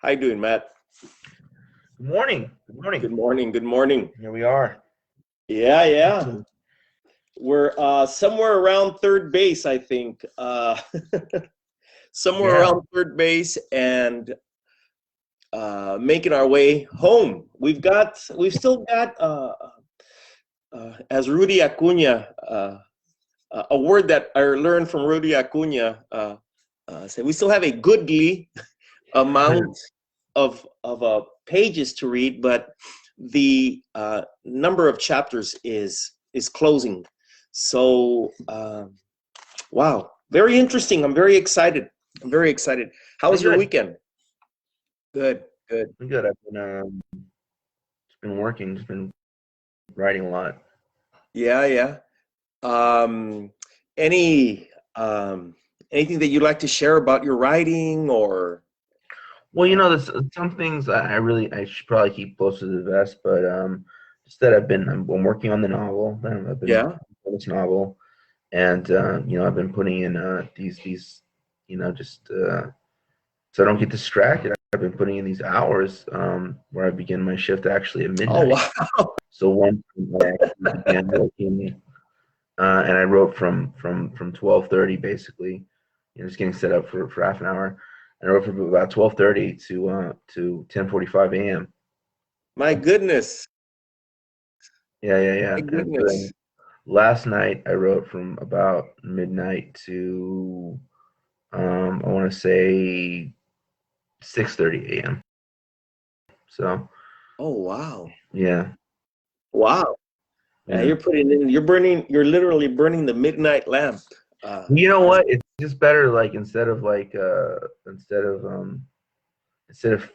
How you doing, Matt? Good morning. Good morning. Good morning. Good morning. Here we are. Yeah. We're somewhere around third base, I think. Somewhere Yeah. around third base and making our way home. We've still got, as Rudy Acuna, a word that I learned from Rudy Acuna, said we still have a goodly amount of pages to read, but the number of chapters is closing. So wow, very interesting. I'm very excited. How was your weekend? Good. I'm good. I've been just been working, just been writing a lot. Yeah. Any anything that you'd like to share about your writing or? Well, there's some things I should probably keep close to the vest, but just that I'm working on the novel. I've been Yeah. on this novel, and I've been putting in these just so I don't get distracted. I've been putting in these hours where I begin my shift actually at midnight. Oh wow. So one I actually began working, and I wrote from 12:30 basically, just getting set up for half an hour. And I wrote from about 12:30 to 10:45 a.m. My goodness. Yeah. My And then goodness. last night I wrote from about midnight to I want to say 6:30 a.m. So Oh wow. yeah. Wow. Yeah. You're literally burning the midnight lamp. You know As what? It's just better, like instead of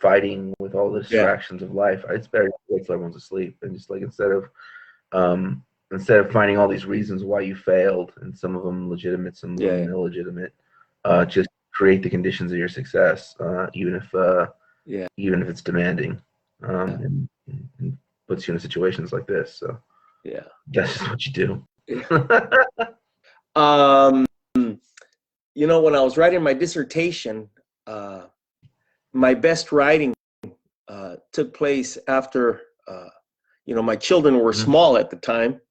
fighting with all the yeah, distractions of life, it's better to wait till everyone's asleep and just like instead of finding all these reasons why you failed, and some of them legitimate, some of them yeah, illegitimate, just create the conditions of your success, yeah. even if it's demanding, and puts you in situations like this. So Yeah. that's just what you do. Um, when I was writing my dissertation, my best writing took place after, my children were Mhm. small at the time.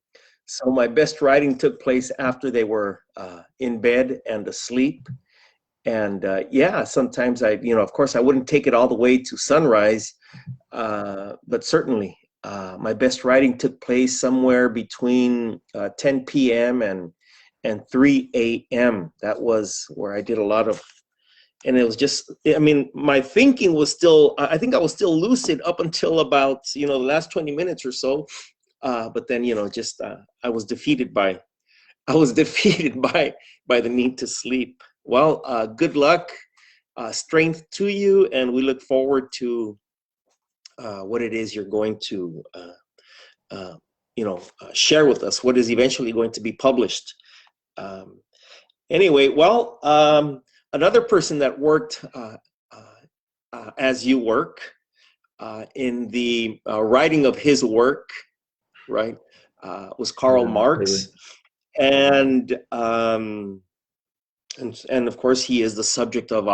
So my best writing took place after they were in bed and asleep. And sometimes of course, I wouldn't take it all the way to sunrise, but certainly my best writing took place somewhere between 10 p.m. and 3 a.m. That was where I did a lot of, and it was just, I mean, my thinking was still, I think I was still lucid up until about, the last 20 minutes or so. But then, just I was defeated by the need to sleep. Well, good luck, strength to you, and we look forward to what it is you're going to, share with us. What is eventually going to be published. Um, anyway, well, another person that worked as you work in the writing of his work, right, was Karl Marx. And of course, he is the subject of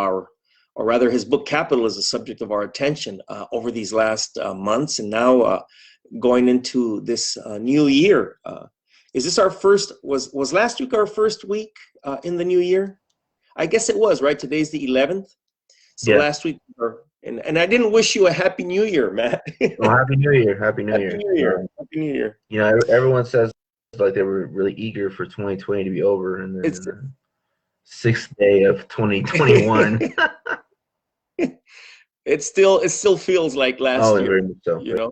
or rather, his book Kapital is the subject of our attention over these last months, and now going into this new year. Is this our first? Was last week our first week in the new year? I guess it was, right? Today's the 11th. So Yeah. last week, and I didn't wish you a happy New Year, Matt. Well, Happy New Year. Happy New Happy Year. New Year. Happy New Year. Everyone says like they were really eager for 2020 to be over, and then It's sixth day of 2021. it still feels like last Oh, year, very much so. you know.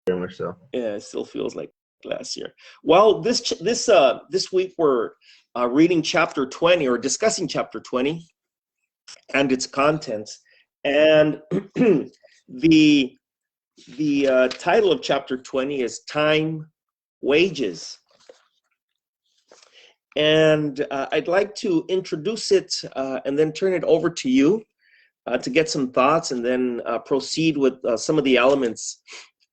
Very much so. Yeah, it still feels like last year. Well, this week we're reading chapter 20 or discussing chapter 20 and its contents, and the title of chapter 20 is Time, Wages. And I'd like to introduce it and then turn it over to you to get some thoughts, and then proceed with some of the elements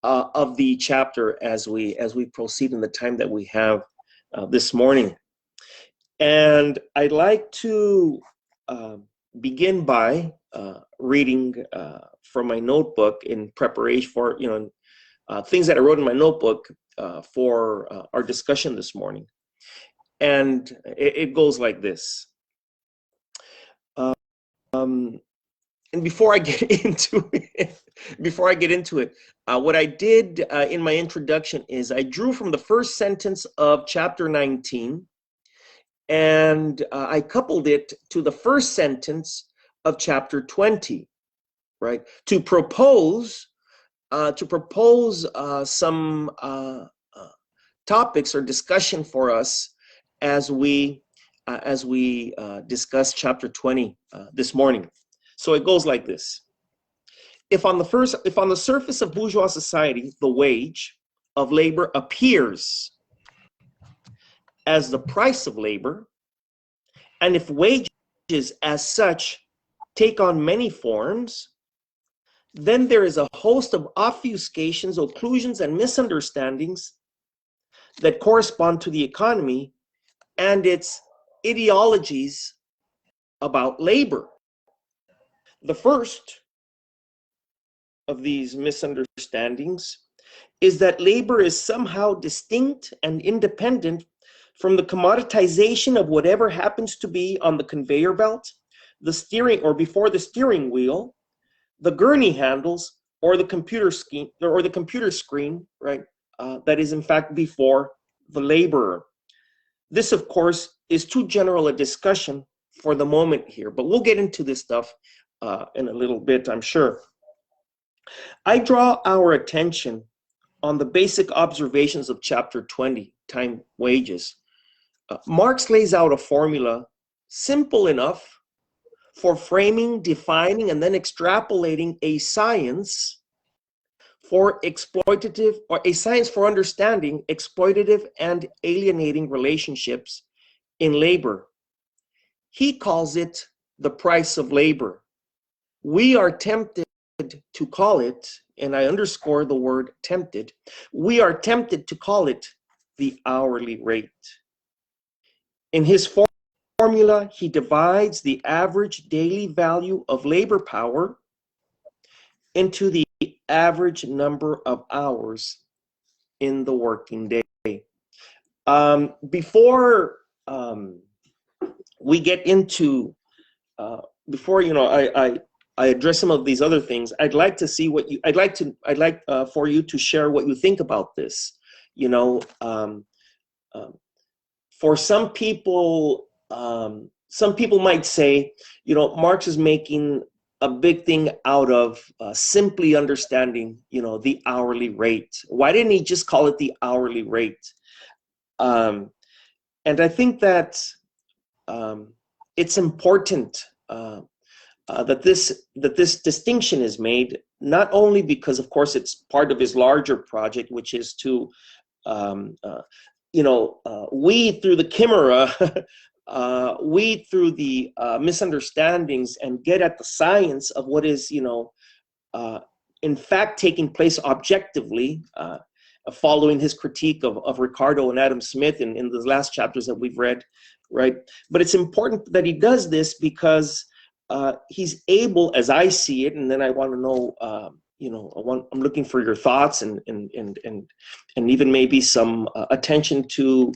of the chapter as we proceed in the time that we have this morning. And I'd like to begin by reading from my notebook in preparation for, things that I wrote in my notebook for our discussion this morning. And it goes like this. And before I get into it, what I did in my introduction is I drew from the first sentence of chapter 19, and I coupled it to the first sentence of chapter 20, right? To propose some topics or discussion for us as we discuss chapter 20 this morning. So it goes like this. If on the surface of bourgeois society, the wage of labor appears as the price of labor, and if wages as such take on many forms, then there is a host of obfuscations, occlusions, and misunderstandings that correspond to the economy and its ideologies about labor. The first of these misunderstandings is that labor is somehow distinct and independent from the commoditization of whatever happens to be on the conveyor belt, the steering or before the steering wheel, the gurney handles, or the computer screen, right? That is in fact before the laborer. This, of course, is too general a discussion for the moment here, but we'll get into this stuff in a little bit, I'm sure. I draw our attention on the basic observations of chapter 20, time wages. Marx lays out a formula simple enough for framing, defining, and then extrapolating a science for exploitative, or a science for understanding exploitative and alienating relationships in labor. He calls it the price of labor. We are tempted to call it, and I underscore the word tempted, we are tempted to call it the hourly rate. In his formula, he divides the average daily value of labor power into the average number of hours in the working day. Before we get into, before I address some of these other things, I'd like to see what you, I'd like for you to share what you think about this. For some people might say, Marx is making a big thing out of simply understanding, the hourly rate. Why didn't he just call it the hourly rate? And I think that it's important that this distinction is made, not only because, of course, it's part of his larger project, which is to, weed through the chimera, weed through the misunderstandings, and get at the science of what is, in fact, taking place objectively, following his critique of Ricardo and Adam Smith in the last chapters that we've read, right? But it's important that he does this because he's able, as I see it, and then I want to know, I'm looking for your thoughts and even maybe some attention to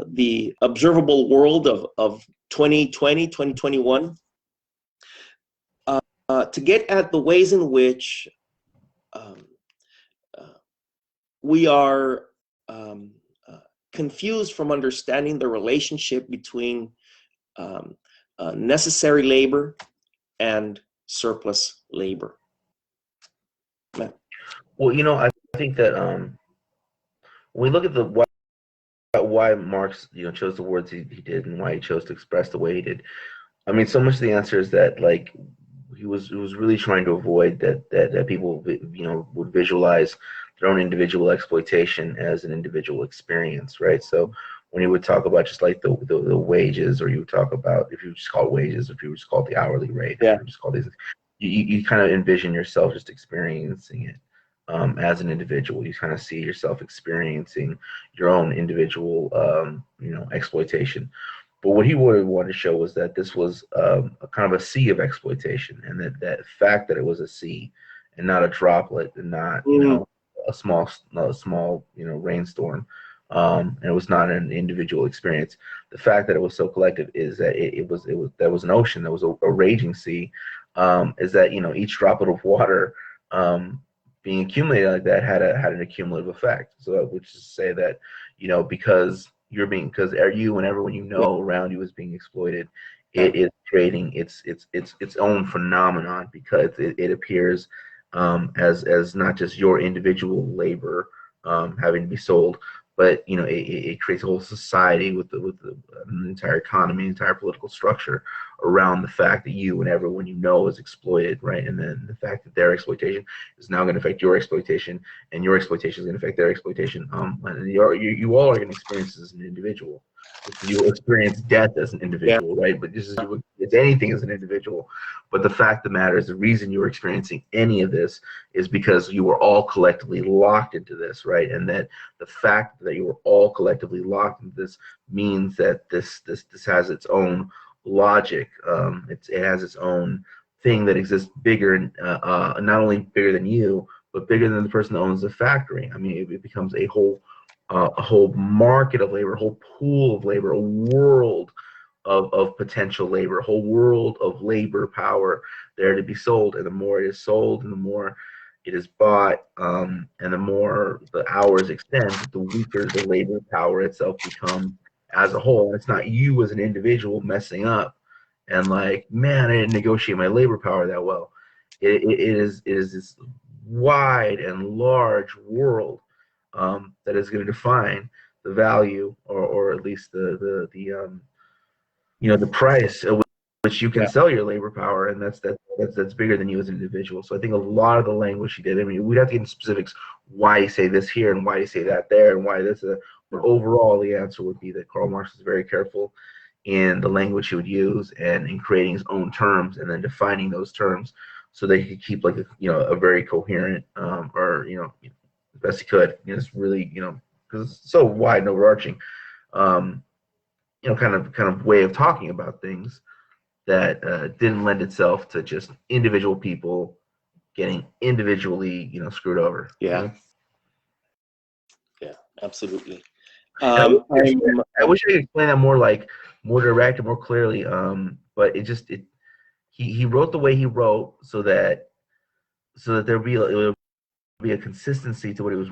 the observable world of 2020, 2021, to get at the ways in which we are confused from understanding the relationship between necessary labor and surplus labor. Well, I think that when we look at the why Marx chose the words he did and why he chose to express the way he did, I mean, so much of the answer is that, like, he was really trying to avoid that people would visualize their own individual exploitation as an individual experience, right? So when you would talk about just like the wages, or you would talk about, if you just call it wages, if you just call it the hourly rate, Yeah. if you just call these, you kind of envision yourself just experiencing it as an individual. You kind of see yourself experiencing your own individual exploitation. But what he really wanted to show was that this was a kind of a sea of exploitation, and that fact that it was a sea and not a droplet and not a small rainstorm, and it was not an individual experience. The fact that it was so collective is that it was there was an ocean, there was a raging sea, is that each droplet of water being accumulated like that had an accumulative effect. So which is to say that because you and everyone around you is being exploited, it is creating its own phenomenon, because it appears as not just your individual labor having to be sold, but it creates a whole society with the entire economy, entire political structure around the fact that you and everyone is exploited, right? And then the fact that their exploitation is now going to affect your exploitation, and your exploitation is going to affect their exploitation. And you all are going to experience this as an individual. You will experience death as an individual, right? But this is it's anything as an individual. But the fact of the matter is, the reason you are experiencing any of this is because you were all collectively locked into this, right? And that the fact that you were all collectively locked into this means that this has its own logic. It has its own thing that exists bigger, not only bigger than you, but bigger than the person that owns the factory. I mean, it becomes a whole market of labor, a whole pool of labor, a world of potential labor, a whole world of labor power there to be sold. And the more it is sold, and the more it is bought, and the more the hours extend, the weaker the labor power itself becomes as a whole. And it's not you as an individual messing up and like, man, I didn't negotiate my labor power that well. It is this wide and large world that is going to define the value, or at least the price at which you can sell your labor power, and that's bigger than you as an individual. So I think a lot of the language he did, I mean, we'd have to get into specifics why you say this here and why you say that there and why this. But overall, the answer would be that Karl Marx is very careful in the language he would use and in creating his own terms and then defining those terms so that he could keep like a very coherent or as best he could. It's really because it's so wide and overarching. Kind of way of talking about things that didn't lend itself to just individual people getting individually, screwed over. Yeah, absolutely. I wish I could explain that more direct and more clearly. But he wrote the way he wrote so that there would be a consistency to what he was.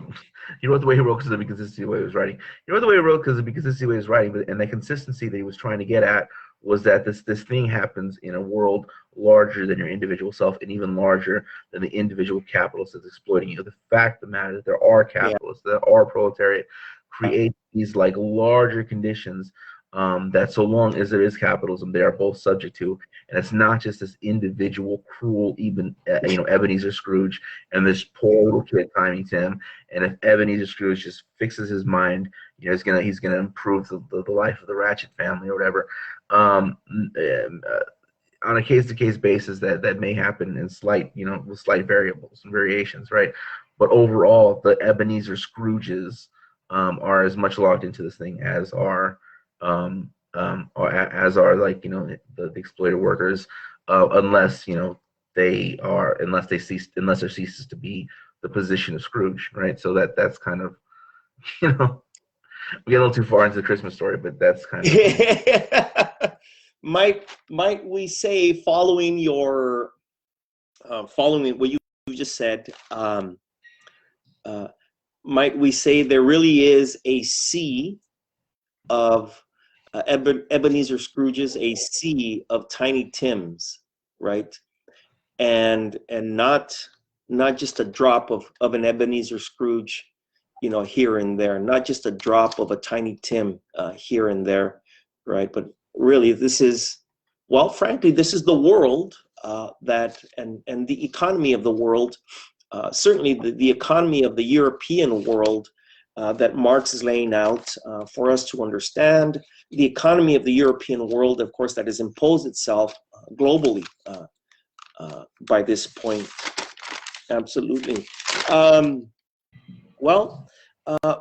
He wrote the way he wrote because there'd be consistency to what he was writing. He wrote the way he wrote because there'd be consistency to what he was writing, and the consistency that he was trying to get at was that this thing happens in a world larger than your individual self, and even larger than the individual capitalist that's exploiting you. The fact of the matter is, there are capitalists, there are proletariat, create these like larger conditions that, so long as there is capitalism, they are both subject to. And it's not just this individual cruel, even Ebenezer Scrooge and this poor little kid Tiny Tim. And if Ebenezer Scrooge just fixes his mind, he's gonna improve the life of the Ratchet family or whatever. On a case-to-case basis, that may happen in slight variables and variations, right? But overall, the Ebenezer Scrooges are as much locked into this thing as are the exploited workers, unless there ceases to be the position of Scrooge, right? So that's kind of we get a little too far into the Christmas story, but that's kind of might we say, following what you just said, might we say there really is a sea of Ebenezer Scrooges, a sea of Tiny Tims, right? And not just a drop of an Ebenezer Scrooge, here and there, not just a drop of a Tiny Tim here and there, right? But really, this is, well, frankly, this is the world and the economy of the world, certainly the economy of the European world that Marx is laying out for us to understand. The economy of the European world, of course, that has imposed itself globally by this point. Absolutely.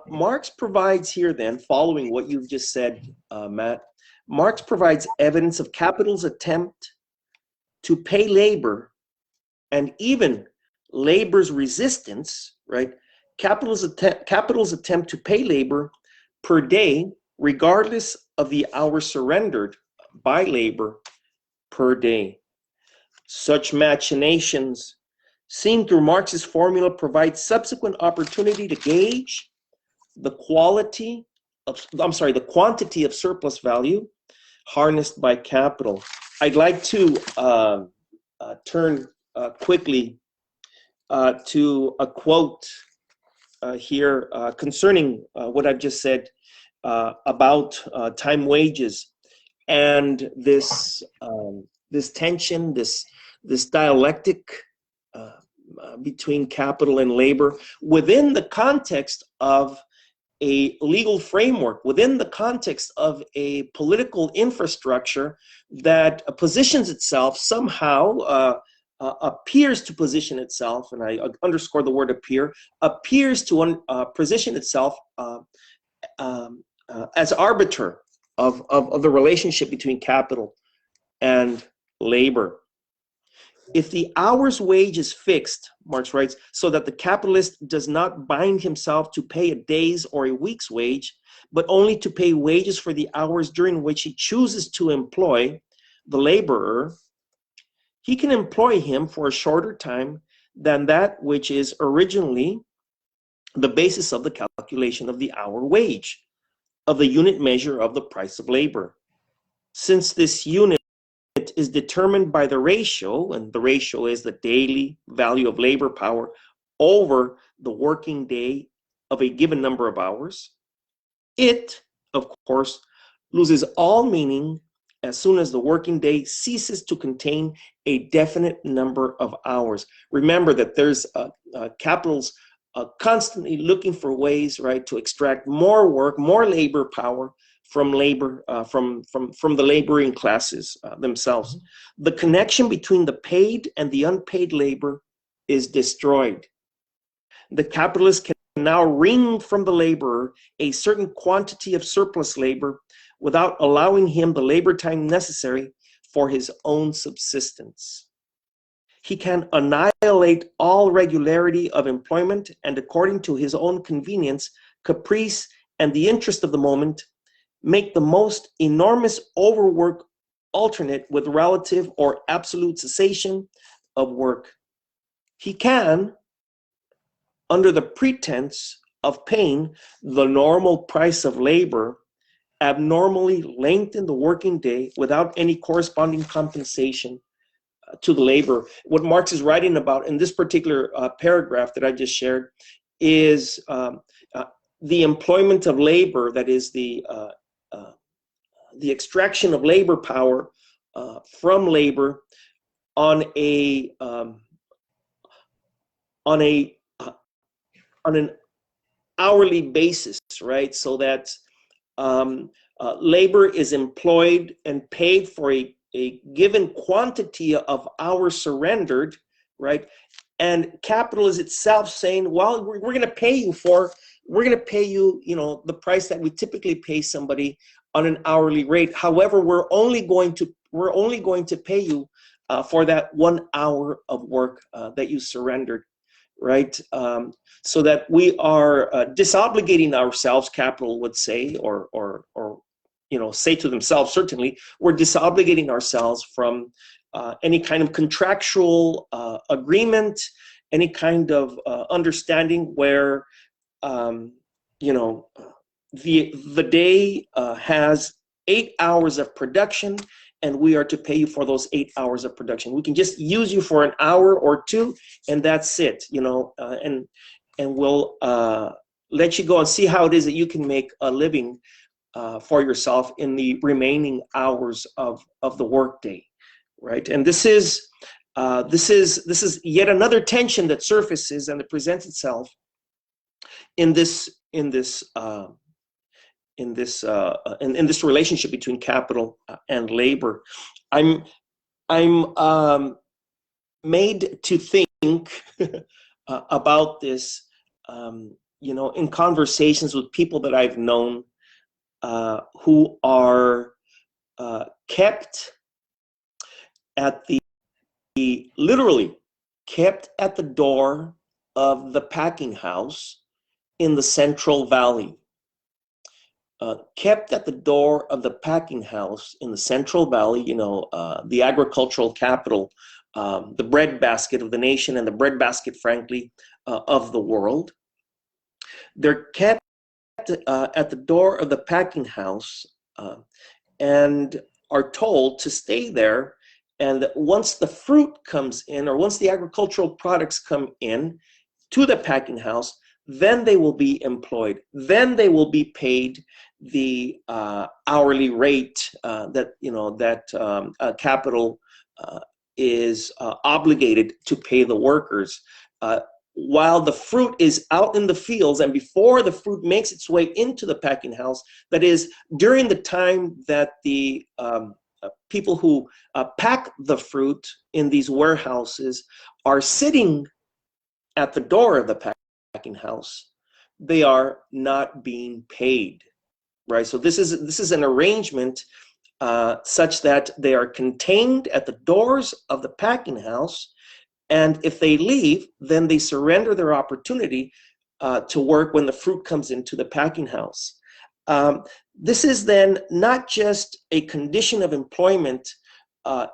Marx provides here then, following what you've just said, Matt, Marx provides evidence of capital's attempt to pay labor, and even labor's resistance, right? Capital's attempt to pay labor per day, regardless of the hours surrendered by labor per day. Such machinations, seen through Marx's formula, provide subsequent opportunity to gauge the quantity of surplus value harnessed by capital. I'd like to turn quickly to a quote here concerning what I've just said about time wages and this tension, this dialectic between capital and labor within the context of a legal framework, within the context of a political infrastructure that positions itself somehow, appears to position itself, and I underscore the word appears to position itself as arbiter of the relationship between capital and labor. If the hour's wage is fixed, Marx writes, so that the capitalist does not bind himself to pay a day's or a week's wage, but only to pay wages for the hours during which he chooses to employ the laborer, he can employ him for a shorter time than that which is originally the basis of the calculation of the hour wage, of the unit measure of the price of labor. Since this unit is determined by the ratio, and the ratio is the daily value of labor power over the working day of a given number of hours, it, of course, loses all meaning as soon as the working day ceases to contain a definite number of hours. Remember that there's capital's constantly looking for ways, right, to extract more work, more labor power from labor, from the laboring classes themselves. The connection between the paid and the unpaid labor is destroyed. The capitalist can now wring from the laborer a certain quantity of surplus labor without allowing him the labor time necessary for his own subsistence. He can annihilate all regularity of employment and, according to his own convenience, caprice, and the interest of the moment, make the most enormous overwork alternate with relative or absolute cessation of work. He can, under the pretense of paying the normal price of labor, abnormally lengthen the working day without any corresponding compensation to the labor. What Marx is writing about in this particular paragraph that I just shared is the employment of labor, that is the extraction of labor power from labor on an hourly basis, right? So that labor is employed and paid for a given quantity of hours surrendered, right? And capital is itself saying, well, we're going to pay you the price that we typically pay somebody on an hourly rate. However, we're only going to pay you for that 1 hour of work that you surrendered, right? So that we are disobligating ourselves, capital would say, or say to themselves, certainly, we're disobligating ourselves from any kind of contractual agreement, any kind of understanding where, the day has 8 hours of production, and we are to pay you for those 8 hours of production. We can just use you for an hour or two, and that's it, and we'll let you go and see how it is that you can make a living for yourself in the remaining hours of the workday, right? And this is yet another tension that surfaces and that presents itself in this relationship between capital and labor. I'm made to think about this, in conversations with people that I've known who are kept at literally kept at the door of the packing house in the Central Valley. Kept at the door of the packing house in the Central Valley, the agricultural capital, the breadbasket of the nation and the breadbasket, frankly, of the world. They're kept at the door of the packing house and are told to stay there. And once the fruit comes in, or once the agricultural products come in to the packing house, then they will be employed. Then they will be paid the hourly rate that Kapital is obligated to pay the workers. While the fruit is out in the fields, and before the fruit makes its way into the packing house, that is, during the time that the people who pack the fruit in these warehouses are sitting at the door of the packing house, they are not being paid, right? So this is an arrangement such that they are contained at the doors of the packing house, and if they leave, then they surrender their opportunity to work when the fruit comes into the packing house. This is then not just a condition of employment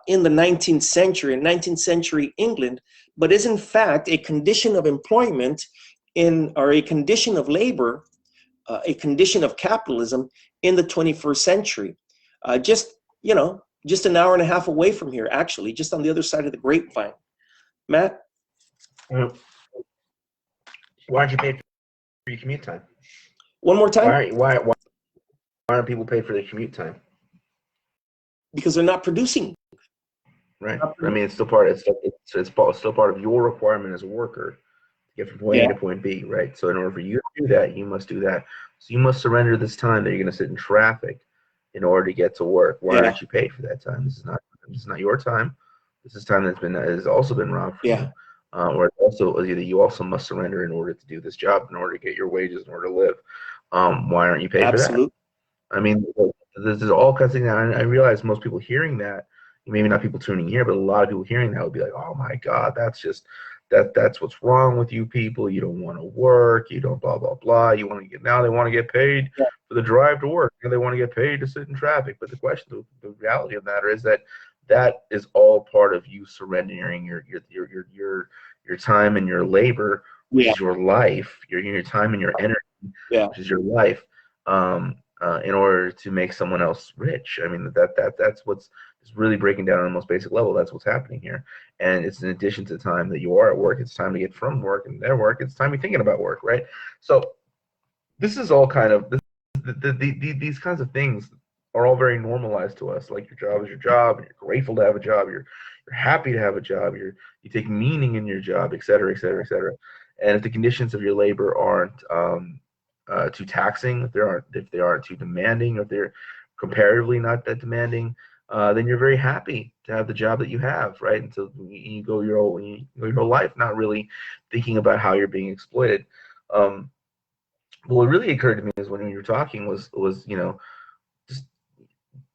in the 19th century, in 19th century England, but is in fact a condition of employment or a condition of labor, a condition of capitalism in the 21st century. Just an hour and a half away from here, actually, just on the other side of the grapevine. Matt? Why aren't you paid for your commute time? One more time? Why aren't people paid for their commute time? Because they're not producing. Right. I mean, it's still part of your requirement as a worker to get from point A to point B, right? So in order for you to do that, you must do that. So you must surrender this time that you're going to sit in traffic in order to get to work. Why aren't you paid for that time? This is not your time. This is time has also been robbed from you. Or also you also must surrender in order to do this job, in order to get your wages, in order to live. Why aren't you paid for that? I mean, there's all kinds of things. I realize most people hearing that, maybe not people tuning here, but a lot of people hearing that would be like, oh my God, that's what's wrong with you people. You don't want to work. You don't blah, blah, blah. They want to get paid for the drive to work. And they want to get paid to sit in traffic. But the reality of the matter is that is all part of you surrendering your time and your labor, which is your life, your time and your energy, which is your life, in order to make someone else rich. I mean, that's what's really breaking down on the most basic level. That's what's happening here. And it's in addition to the time that you are at work, it's time to get from work and their work. It's time you're thinking about work, right? So this is all kind of these kinds of things are all very normalized to us. Like, your job is your job, and you're grateful to have a job. You're happy to have a job. You take meaning in your job, et cetera, et cetera, et cetera. And if the conditions of your labor aren't too taxing, if they aren't too demanding, or if they're comparatively not that demanding, then you're very happy to have the job that you have, right? And so you go your whole life not really thinking about how you're being exploited. What really occurred to me is when you were talking was just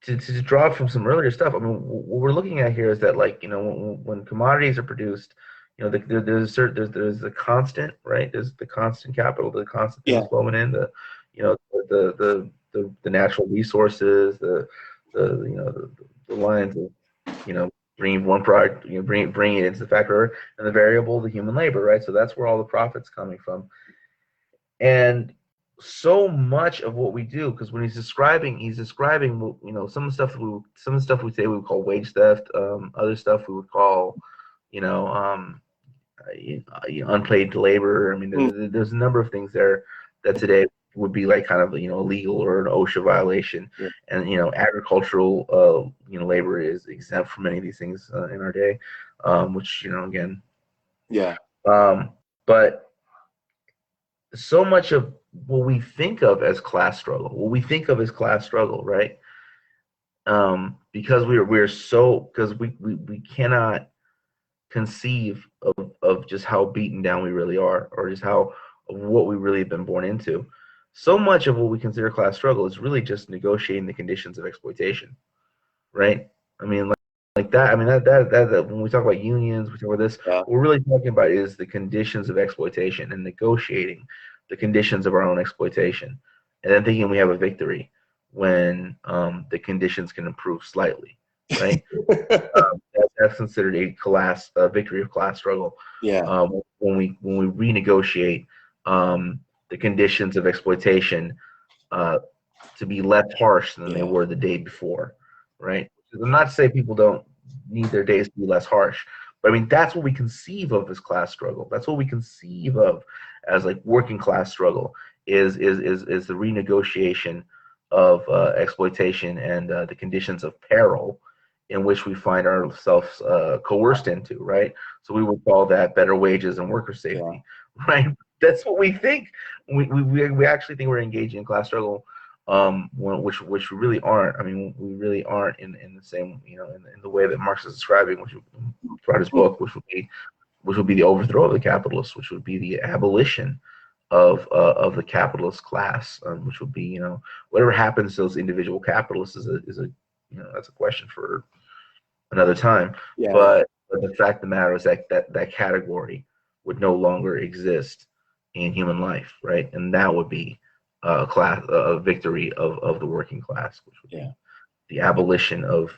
to draw from some earlier stuff. I mean, what we're looking at here is that, like, when commodities are produced, there's the constant, right? There's the constant capital, the constant things flowing in, the natural resources, the lines of bringing one product, bringing it into the factory, and the variable, the human labor, right? So that's where all the profit's coming from. And so much of what we do, because when he's describing some of the stuff we say we would call wage theft, other stuff we would call unpaid labor. I mean, there's a number of things there that today would be like kind of illegal or an OSHA violation, and agricultural labor is exempt from many of these things in our day, which again, but so much of what we think of as class struggle, right? Because we cannot conceive of just how beaten down we really are, or just what we really have been born into. So much of what we consider class struggle is really just negotiating the conditions of exploitation. right? I mean, like that. I mean, that when we talk about unions, we talk about this. Yeah. What we're really talking about is the conditions of exploitation and negotiating the conditions of our own exploitation, and then thinking we have a victory when the conditions can improve slightly, right? That's considered a victory of class struggle. Yeah. When we renegotiate the conditions of exploitation to be less harsh than they Yeah. were the day before, right? I'm not to say people don't need their days to be less harsh, but I mean that's what we conceive of as class struggle. That's what we conceive of as like working class struggle is the renegotiation of exploitation and the conditions of peril in which we find ourselves coerced into, right? So we would call that better wages and worker Yeah. safety, right? That's what we think. We actually think we're engaging in class struggle, which we really aren't. I mean, we really aren't in the same, in the way that Marx is describing, which throughout his book, which would be the overthrow of the capitalists, which would be the abolition of the capitalist class, which would be, whatever happens to those individual capitalists is a that's a question for another time. Yeah. But the fact of the matter is that category would no longer exist in human life, right? And that would be a victory of the working class, which would be the abolition of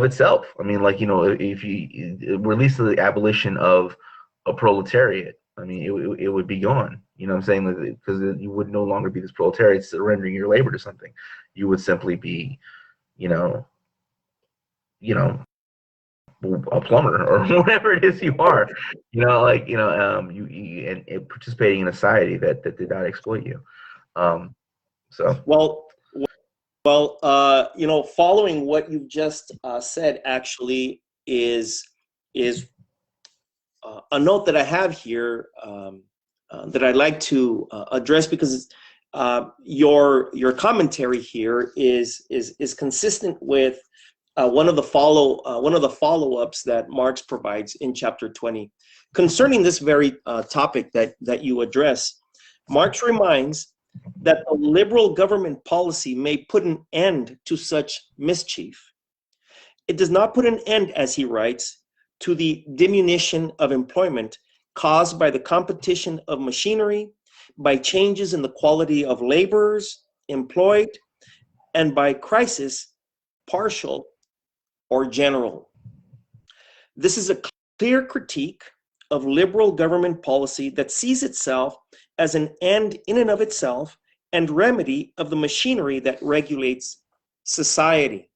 itself. I mean, like, if you release the abolition of a proletariat, I mean, it would be gone. You know what I'm saying? Because you would no longer be this proletariat surrendering your labor to something. You would simply be, you know, a plumber or whatever it is you are. And participating in a society that did not exploit you. So. Well, following what you've just said actually is a note that I have here that I'd like to address, because your commentary here is consistent with one of the follow-ups that Marx provides in chapter 20 concerning this very topic that you address. Marx reminds that a liberal government policy may put an end to such mischief. It does not put an end, as he writes, to the diminution of employment caused by the competition of machinery, by changes in the quality of laborers employed, and by crisis, partial or general. This is a clear critique of liberal government policy that sees itself as an end in and of itself and remedy of the machinery that regulates society.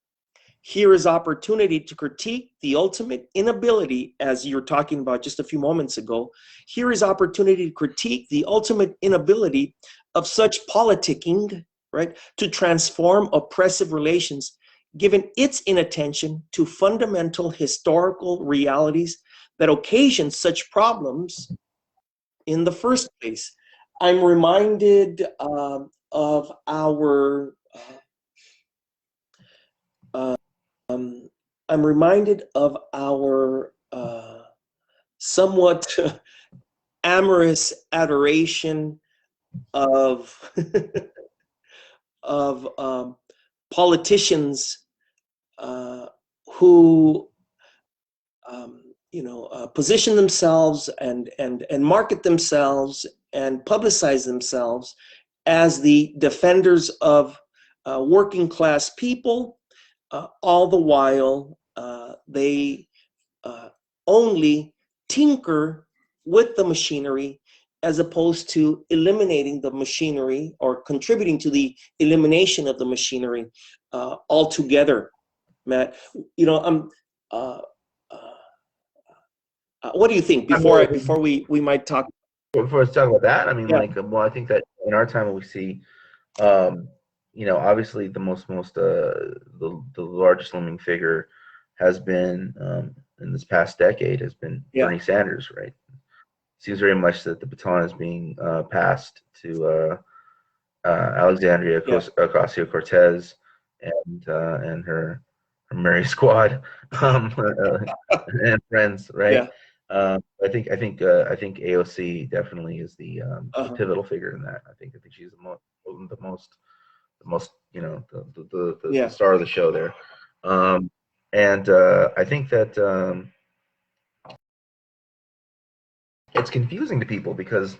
Here is opportunity to critique the ultimate inability, as you were talking about just a few moments ago. Here is opportunity to critique the ultimate inability of such politicking, right, to transform oppressive relations, given its inattention to fundamental historical realities that occasion such problems in the first place. I'm reminded of our I'm reminded of our somewhat amorous adoration of of politicians who position themselves and market themselves and publicize themselves as the defenders of working class people. All the while, they only tinker with the machinery as opposed to eliminating the machinery or contributing to the elimination of the machinery altogether. Matt, I'm. What do you think? Before we might talk. Before I talk about that, I mean, Yeah. well, I think that in our time, we see, obviously the largest looming figure has been in this past decade has been Bernie Sanders, right? Seems very much that the baton is being passed to Alexandria Ocasio-Cortez and her merry squad and friends, right? I think AOC definitely is the pivotal figure in that. I think she's the most most, the Yeah. star of the show there. And I think that it's confusing to people because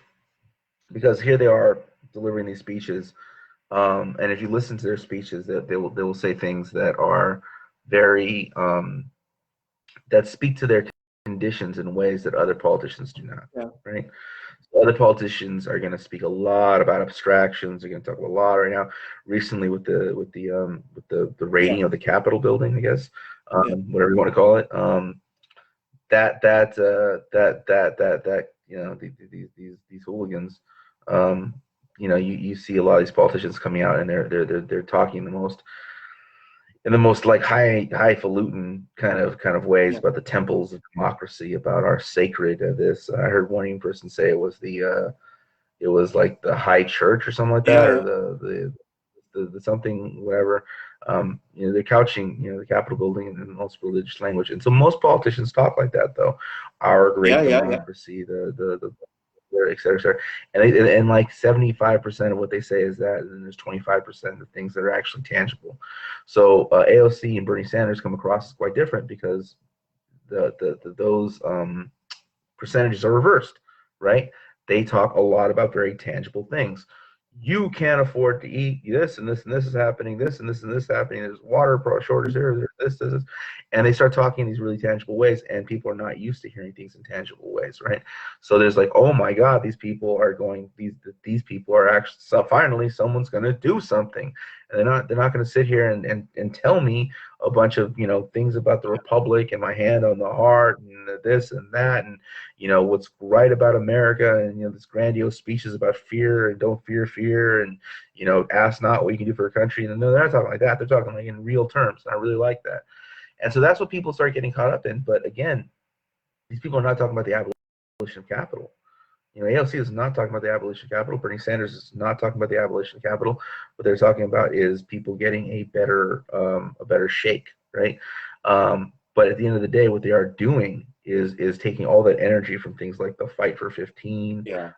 here they are delivering these speeches, and if you listen to their speeches, they will say things that are very that speak to their conditions in ways that other politicians do not. Yeah. Right? So other politicians are going to speak a lot about abstractions. They're going to talk a lot right now. Recently, with the Yeah. raiding of the Capitol building, I guess, Yeah. whatever you want to call it. That these hooligans, you see a lot of these politicians coming out, and they're talking in the most like highfalutin kind of ways Yeah. about the temples of democracy, about our sacred this. I heard one young person say it was like the high church or something like that, Yeah. or the something whatever. They're couching the Capitol building in most religious language, and so most politicians talk like that. Though our Yeah. great Yeah. Yeah. democracy, the et cetera, et cetera. And like 75% of what they say is that, and then there's 25% of things that are actually tangible. So AOC and Bernie Sanders come across as quite different because those percentages are reversed, right? They talk a lot about very tangible things. You can't afford to eat this and this and this is happening, this and this and this is happening. There's water shortage here, there's this, and they start talking in these really tangible ways, and people are not used to hearing things in tangible ways, right? So there's like, oh my God, these people are actually, so finally someone's going to do something, and they're not going to sit here and tell me a bunch of things about the republic and my hand on the heart and this and that and what's right about America, and this grandiose speeches about fear and don't fear fear, and ask not what you can do for a country. And no, they're not talking like that. They're talking like in real terms. And I really like that. And so that's what people start getting caught up in. But again, these people are not talking about the abolition of capital. AOC is not talking about the abolition of capital. Bernie Sanders is not talking about the abolition of capital. What they're talking about is people getting a better shake, right? But at the end of the day, what they are doing is taking all that energy from things like the Fight for 15, Yeah.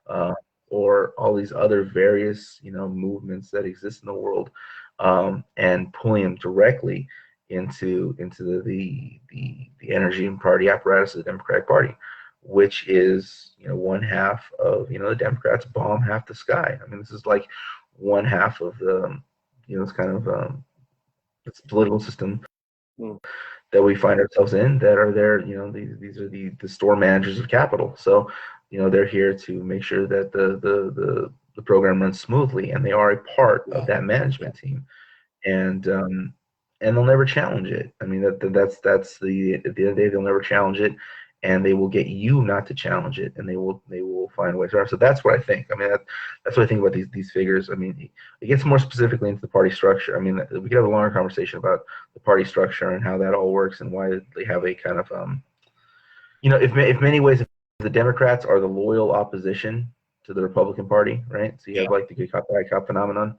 or all these other various movements that exist in the world, and pulling them directly into the energy and party apparatus of the Democratic Party, which is one half of the Democrats bomb half the sky. I mean, this is like one half of the it's kind of it's political system Mm. that we find ourselves in, that are there. These are the store managers of capital. So they're here to make sure that the program runs smoothly, and they are a part Yeah. of that management team, and they'll never challenge it. I mean, that's the at the end of the day, they'll never challenge it, and they will get you not to challenge it, and they will find ways around. So that's what I think. I mean, that's what I think about these figures. I mean, it gets more specifically into the party structure. I mean, we could have a longer conversation about the party structure and how that all works, and why they have a kind of if many ways the Democrats are the loyal opposition to the Republican Party, right? So you Yeah. have like the good cop bad cop phenomenon,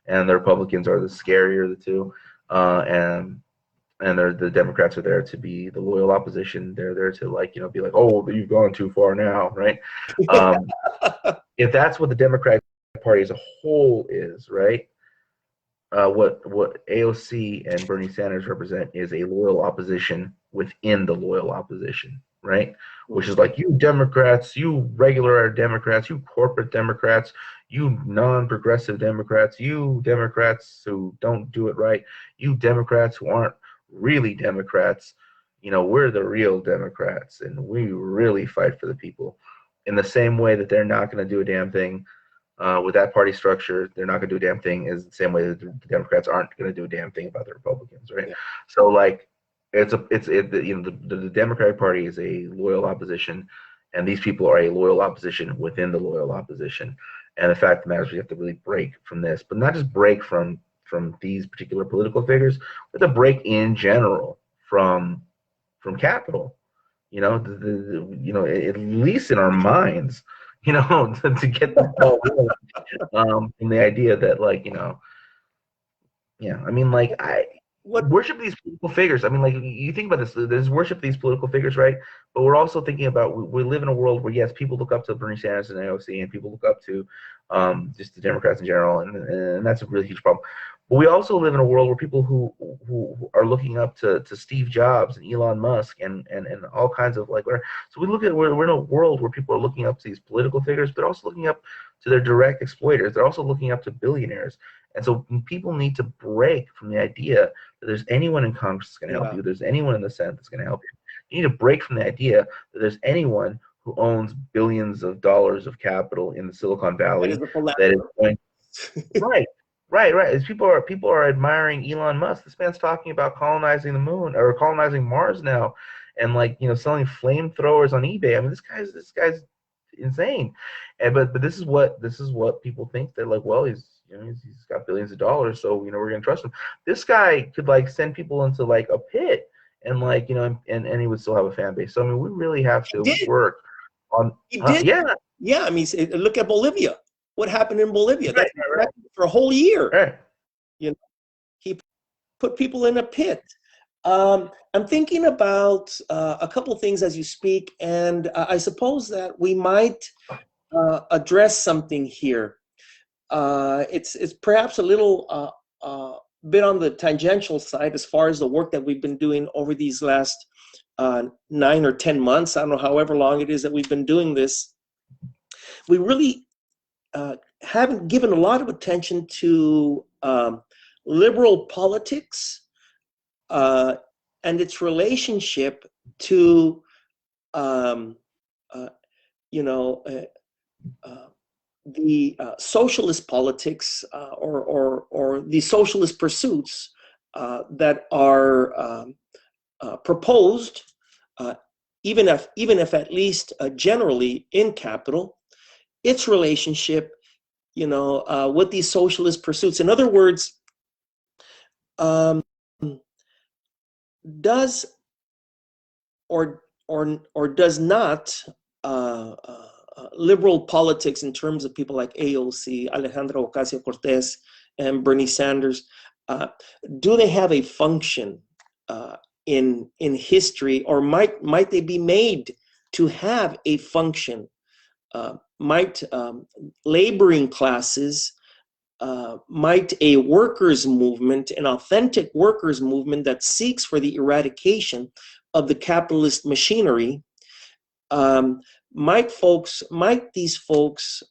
and the Republicans are the scarier of the two, and the Democrats are there to be the loyal opposition. They're there to be like, oh, you've gone too far now, right? If that's what the Democratic Party as a whole is, right? What AOC and Bernie Sanders represent is a loyal opposition within the loyal opposition, right? Which is like, you Democrats, you regular Democrats, you corporate Democrats, you non-progressive Democrats, you Democrats who don't do it right, you Democrats who aren't really Democrats. We're the real Democrats, and we really fight for the people. In the same way that they're not going to do a damn thing with that party structure, they're not going to do a damn thing, is the same way that the Democrats aren't going to do a damn thing about the Republicans, right? Yeah. So like, the Democratic Party is a loyal opposition, and these people are a loyal opposition within the loyal opposition. And the fact of the matter is, we have to really break from this, but not just break from these particular political figures, but to break in general from capital. At least in our minds, to get the ball rolling, from the idea that, like, yeah, I mean, like, what? worship these political figures. I mean, like you think about this, there's worship these political figures, right? But we're also thinking about we live in a world where yes, people look up to Bernie Sanders and AOC, and people look up to just the Democrats in general, and that's a really huge problem. But we also live in a world where people who are looking up to Steve Jobs and Elon Musk and all kinds of like whatever. So we look at we're in a world where people are looking up to these political figures, but also looking up to their direct exploiters. They're also looking up to billionaires. And so people need to break from the idea that there's anyone in Congress that's going to help Yeah, you, there's anyone in the Senate that's going to help you. You need to break from the idea that there's anyone who owns billions of dollars of capital in the Silicon that is Valley a that is philanthropist. going right, right. As people are admiring Elon Musk. This man's talking about colonizing the moon or colonizing Mars now, and like selling flamethrowers on eBay. I mean, this guy's insane. And but this is what people think. They're like, well, he's got billions of dollars, so we're gonna trust him. This guy could like send people into like a pit and like and he would still have a fan base. So I mean, we really have He to did. work on He did. yeah, Yeah, I mean, look at Bolivia. What happened in Bolivia? right, That's what happened for a whole year. right. You know, he put people in a pit. I'm thinking about a couple of things as you speak, and I suppose that we might address something here. It's perhaps a little bit on the tangential side as far as the work that we've been doing over these last 9 or 10 months. I don't know, however long it is that we've been doing this. We really haven't given a lot of attention to liberal politics and its relationship to, the socialist politics or the socialist pursuits that are proposed, even if at least generally in Capital, its relationship, with these socialist pursuits. In other words, does or does not liberal politics, in terms of people like AOC, Alejandra Ocasio-Cortez, and Bernie Sanders, do they have a function in history, or might they be made to have a function? Might laboring classes, might a workers' movement, an authentic workers' movement that seeks for the eradication of the capitalist machinery, might these folks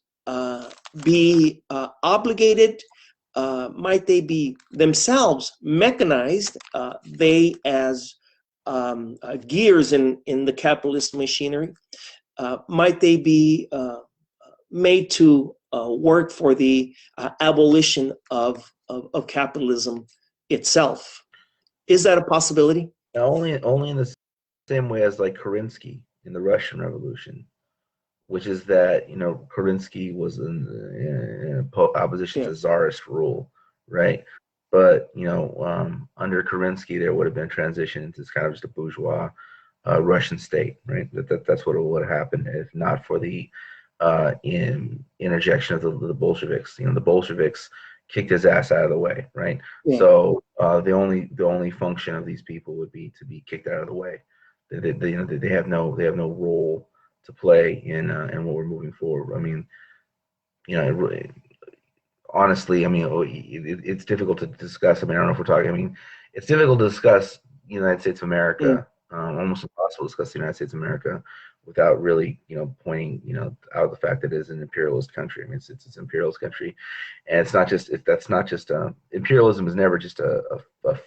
be obligated? Might they be themselves mechanized? They as gears in the capitalist machinery? Might they be made to work for the abolition of capitalism itself? Is that a possibility? Only in the same way as like Kerensky in the Russian Revolution, which is that Kerensky was in opposition to Tsarist rule, right? But under Kerensky there would have been transition into kind of just a bourgeois Russian state, right? That's what would have happened if not for the interjection of the Bolsheviks. The Bolsheviks kicked his ass out of the way, right? Yeah. So the only function of these people would be to be kicked out of the way. They have no role to play in what we're moving forward. I mean, honestly, I mean, it's difficult to discuss. I mean, I don't know if we're talking. I mean, it's difficult to discuss the United States of America. Almost impossible to discuss the United States of America without really, pointing, out the fact that it is an imperialist country. I mean, it's an imperialist country, and it's not just imperialism is never just a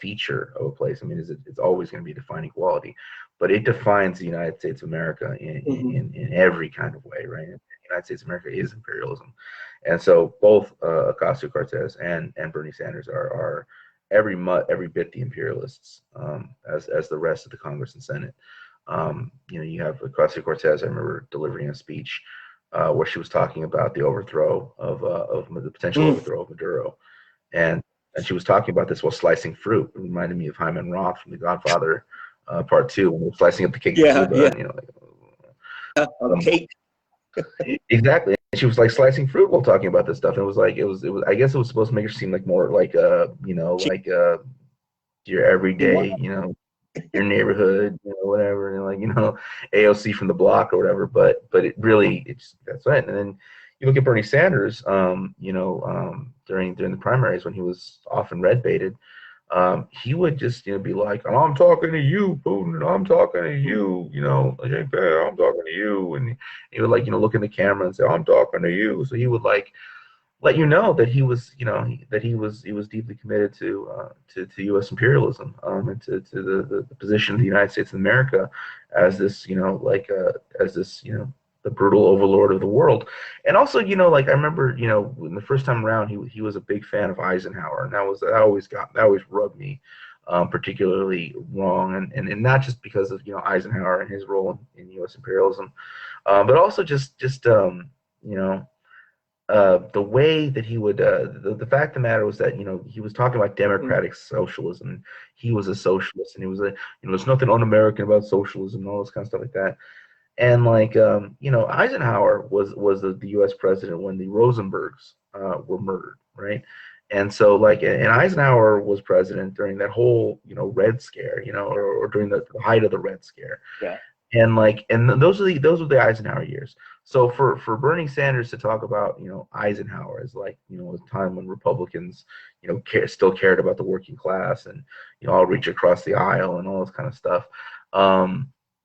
feature of a place. I mean, it's always going to be defining equality, but it defines the United States of America in every kind of way, right? The United States of America is imperialism, and so both Ocasio-Cortez and Bernie Sanders are every bit the imperialists, as the rest of the Congress and Senate. You have Ocasio-Cortez. I remember delivering a speech where she was talking about the overthrow of the potential overthrow of Maduro, and she was talking about this while slicing fruit. It reminded me of Hyman Roth from The Godfather Part 2 when they were slicing up the cake. Yeah, Cuba, yeah. Cake. Exactly. And she was like slicing fruit while talking about this stuff. And it was I guess it was supposed to make her seem like more like your everyday, your neighborhood, whatever, and like, AOC from the block or whatever. But it really, that's right. And then you look at Bernie Sanders, during the primaries when he was often red baited, he would just, be like, "Oh, I'm talking to you, Putin. I'm talking to you, like, I'm talking to you," and he would like, look in the camera and say, "I'm talking to you." So he would like let you know that he was, that he was deeply committed to U.S. imperialism, and to the position of the United States of America as this, as this, the brutal overlord of the world. And also, like I remember, when the first time around, he was a big fan of Eisenhower, and that always rubbed me particularly wrong, and not just because of Eisenhower and his role in U.S. imperialism, but also just you know the way that he would, the fact of the matter was that, he was talking about democratic socialism. He was a socialist, and he was there's nothing un-American about socialism and all this kind of stuff like that. And like, Eisenhower was the U.S. president when the Rosenbergs were murdered, right? And so like, and Eisenhower was president during that whole, Red Scare, or during the height of the Red Scare. Yeah. And like, and those were the Eisenhower years. So for Bernie Sanders to talk about Eisenhower as like a time when Republicans still cared about the working class, and I'll reach across the aisle and all this kind of stuff,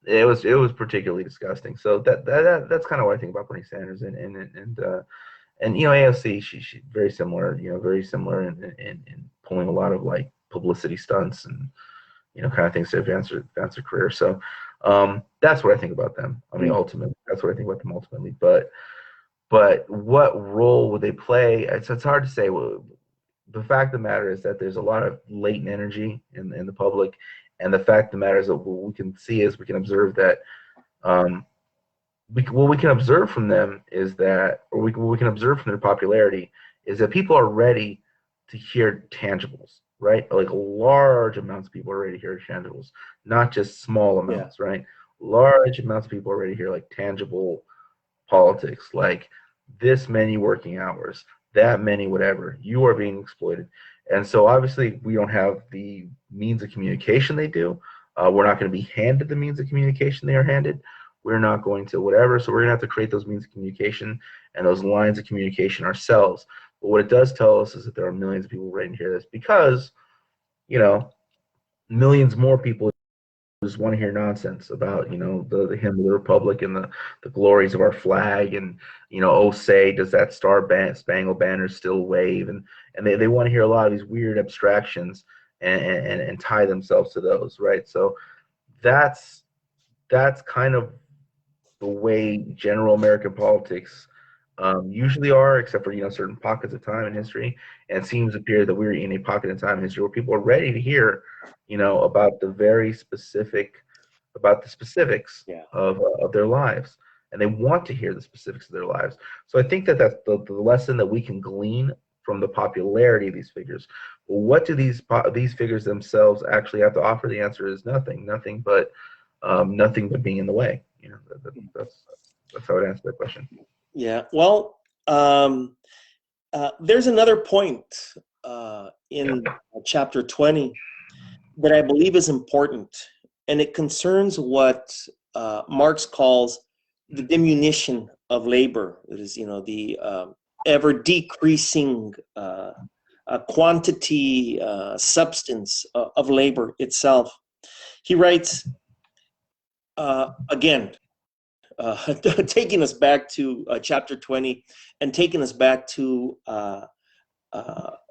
it was particularly disgusting. So that's kind of what I think about Bernie Sanders, and AOC, she very similar, very similar in pulling a lot of like publicity stunts and kind of things to advance her career. So that's what I think about them. I mean, ultimately, that's what I think about them ultimately. But what role would they play? It's hard to say. Well, the fact of the matter is that there's a lot of latent energy in the public, and the fact of the matter is that what we can see is we can observe that. What we can observe from them is that, or what we can observe from their popularity is that people are ready to hear tangibles, right? Like large amounts of people are ready to hear tangibles, not just small amounts, right? Large amounts of people are ready to hear like tangible politics, like this many working hours, that many whatever. You are being exploited. And so obviously we don't have the means of communication they do. We're not going to be handed the means of communication they are handed. We're not going to whatever. So we're going to have to create those means of communication and those lines of communication ourselves. But what it does tell us is that there are millions of people ready to hear this because, millions more people just want to hear nonsense about, the hymn of the Republic and the glories of our flag, and, oh, say, does that spangled banner still wave? And they want to hear a lot of these weird abstractions and tie themselves to those, right? So that's kind of the way general American politics usually are, except for certain pockets of time in history. And it seems to appear that we're in a pocket in time in history where people are ready to hear, about the specifics of their lives, and they want to hear the specifics of their lives. So I think that that's the lesson that we can glean from the popularity of these figures. Well, what do these figures themselves actually have to offer? The answer is nothing but being in the way. That's how I'd answer that question. Yeah. Well, there's another point in chapter 20 that I believe is important, and it concerns what Marx calls the diminution of labor. It is, the ever decreasing quantity, substance of labor itself. He writes, again, taking us back to chapter 20 and taking us back to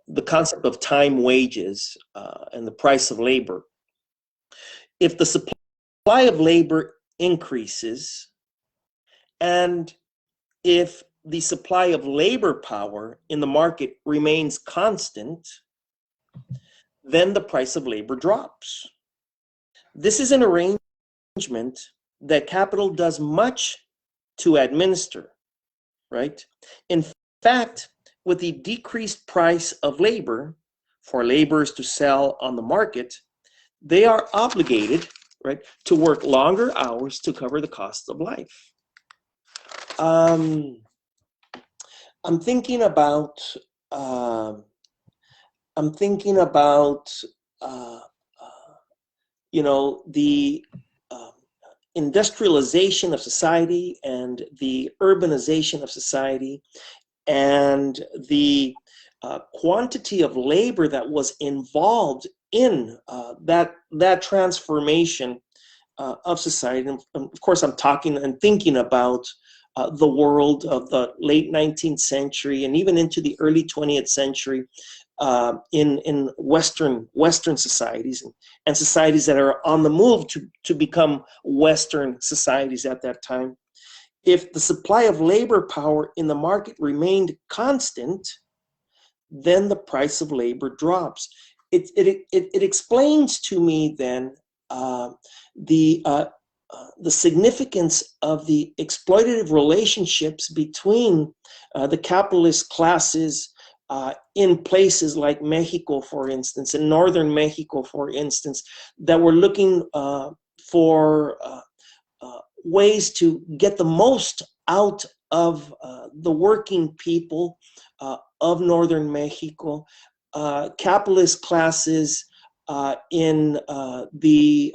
the concept of time wages and the price of labor. If the supply of labor increases, and if the supply of labor power in the market remains constant, then the price of labor drops. This is an arrangement that capital does much to administer, right? In fact, with the decreased price of labor for laborers to sell on the market, they are obligated, right, to work longer hours to cover the cost of life. I'm thinking about the industrialization of society and the urbanization of society and the quantity of labor that was involved in that transformation of society. And of course, I'm talking and thinking about the world of the late 19th century and even into the early 20th century in Western societies and societies that are on the move to become Western societies at that time. If the supply of labor power in the market remained constant, then the price of labor drops. It explains to me then the significance of the exploitative relationships between the capitalist classes in places like Mexico, for instance, in northern Mexico, for instance, that were looking for ways to get the most out of the working people of northern Mexico. Capitalist classes in the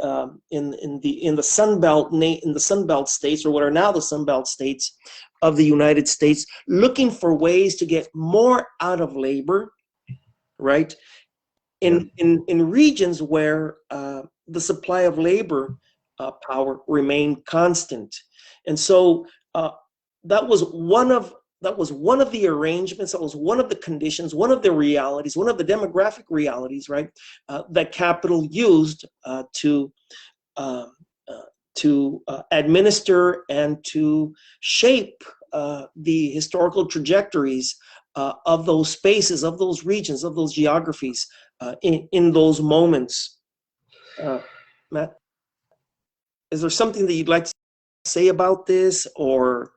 Sun Belt states, or what are now the Sun Belt states of the United States, looking for ways to get more out of labor, right? In regions where the supply of labor power remained constant, and so that was one of the arrangements, that was one of the conditions, one of the realities, one of the demographic realities, right, that capital used to administer and to shape the historical trajectories of those spaces, of those regions, of those geographies in those moments. Matt, is there something that you'd like to say about this, or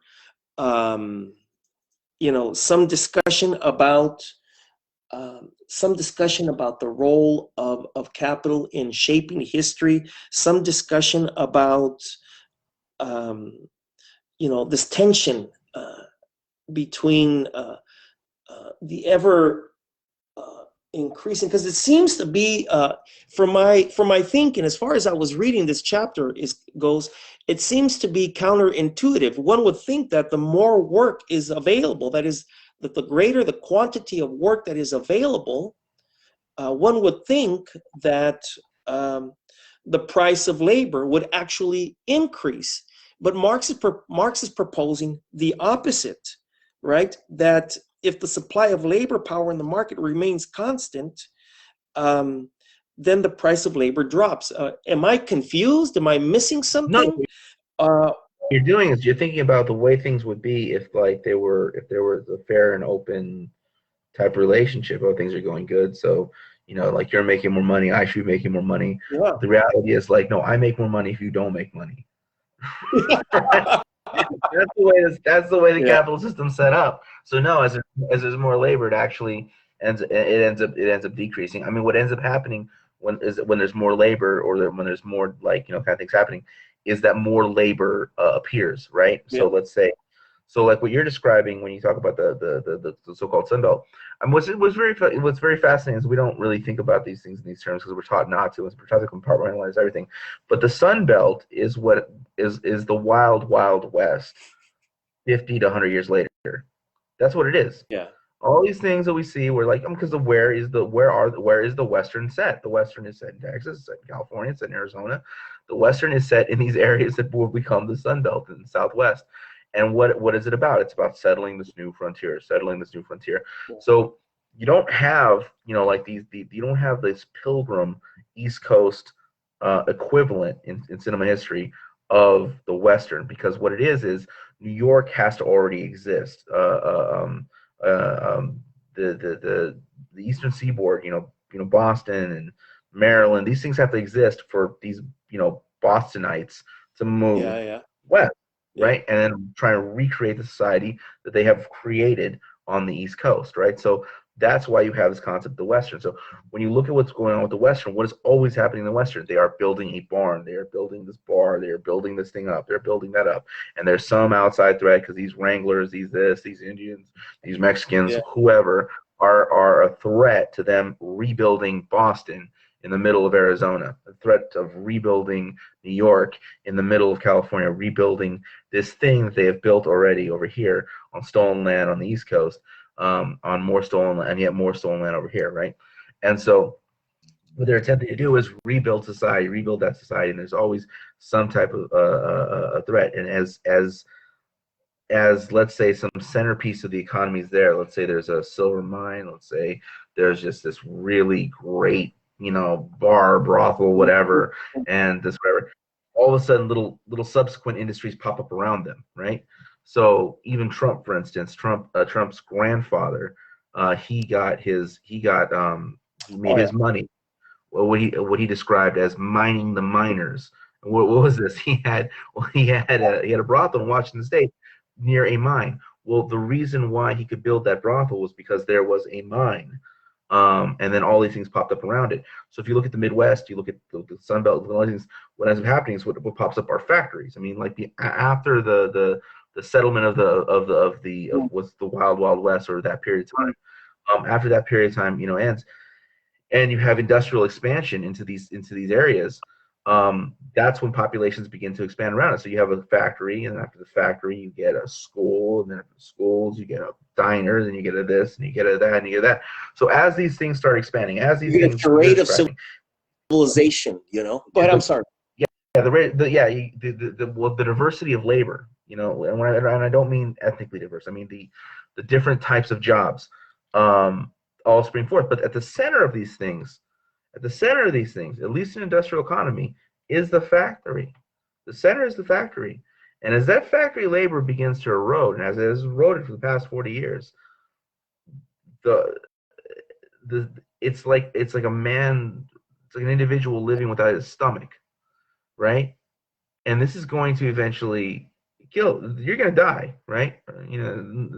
some discussion about the role of capital in shaping history, some discussion about this tension between the ever increasing, because it seems to be from my thinking, as far as I was reading this chapter goes, it seems to be counterintuitive. One would think that the more work is available, that is, that the greater the quantity of work that is available, one would think that the price of labor would actually increase. But Marx is proposing the opposite, right? That if the supply of labor power in the market remains constant, then the price of labor drops. Am I confused? Am I missing something? No, you're doing is you're thinking about the way things would be if there was a fair and open type relationship. Oh, things are going good, so like you're making more money, I should be making more money. Yeah. The reality is no, I make more money if you don't make money. That's the way the capital system's set up. So no, as there's more labor, it actually ends up decreasing. I mean, what ends up happening when there's more labor, or when there's more kind of things happening, is that more labor appears, right? Yeah. So let's say, like what you're describing when you talk about the so-called Sun Belt, what's very fascinating is we don't really think about these things in these terms because we're taught not to. We're taught to compartmentalize everything. But the Sun Belt is what is the wild West 50 to 100 years later. That's what it is. Yeah. All these things that we see, we're like, because where is the Western set? The Western is set in Texas, it's set in California, it's set in Arizona. The Western is set in these areas that will become the Sun Belt in the Southwest. And what is it about? It's about settling this new frontier. Yeah. So you don't have, you don't have this pilgrim East Coast equivalent in cinema history of the Western, because what it is New York has to already exist. The Eastern Seaboard, Boston and Maryland, these things have to exist for these, Bostonites to move west. Right, and then trying to recreate the society that they have created on the East Coast, right? So that's why you have this concept of the Western. So when you look at what's going on with the Western, what is always happening in the Western? They are building a barn, they are building this bar, they are building this thing up, they're building that up, and there's some outside threat because these Wranglers, these Indians, these Mexicans, whoever are a threat to them rebuilding Boston in the middle of Arizona, the threat of rebuilding New York in the middle of California, rebuilding this thing that they have built already over here on stolen land on the East Coast, on more stolen land, and yet more stolen land over here, right? And so what they're attempting to do is rebuild society, rebuild that society, and there's always some type of a threat. And as let's say some centerpiece of the economy is there, let's say there's a silver mine, let's say there's just this really great, bar, brothel, whatever, and this whatever, all of a sudden little subsequent industries pop up around them, right? So even Trump, for instance, Trump's grandfather, he made his money, what he described as mining the miners. What was this? He had a brothel in Washington State near a mine. Well, the reason why he could build that brothel was because there was a mine, and then all these things popped up around it. So if you look at the Midwest, you look at the Sun Belt, all these things, what ends up happening is what pops up are factories. I mean, like after the settlement of what's the Wild Wild West, or that period of time. After that period of time, ends, and you have industrial expansion into these areas, that's when populations begin to expand around it. So you have a factory, and after the factory, you get a school, and then after the schools, you get a diner, and you get a this, and you get a that, and you get that. So as these things start expanding, as these things, the rate of civilization, But I'm sorry. Yeah, the diversity of labor, and I don't mean ethnically diverse. I mean the different types of jobs, all spring forth. But at the center of these things, at least in industrial economy, is the factory. The center is the factory. And as that factory labor begins to erode, and as it has eroded for the past 40 years, it's like an individual living without his stomach, right? And this is going to eventually kill. You're going to die, right?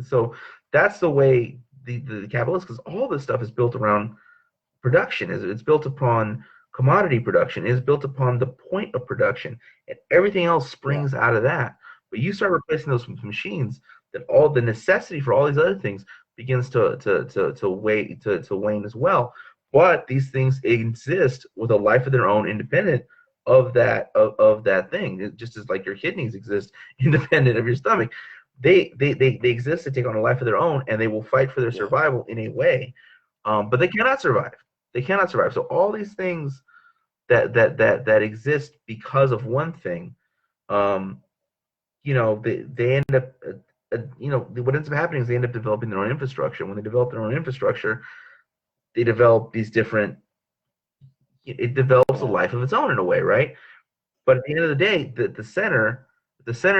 So that's the way the capitalist, because all this stuff is built around production. It's built upon commodity production. It's built upon the point of production, and everything else springs out of that. But you start replacing those machines, then all the necessity for all these other things begins to wane as well. But these things exist with a life of their own, independent of that thing. It just as like your kidneys exist independent of your stomach. They exist to take on a life of their own, and they will fight for their survival in a way. But they cannot survive. They cannot survive. So all these things that exist because of one thing, they end up, what ends up happening is they end up developing their own infrastructure. When they develop their own infrastructure, they develop these different. It develops a life of its own in a way, right? But at the end of the day, the center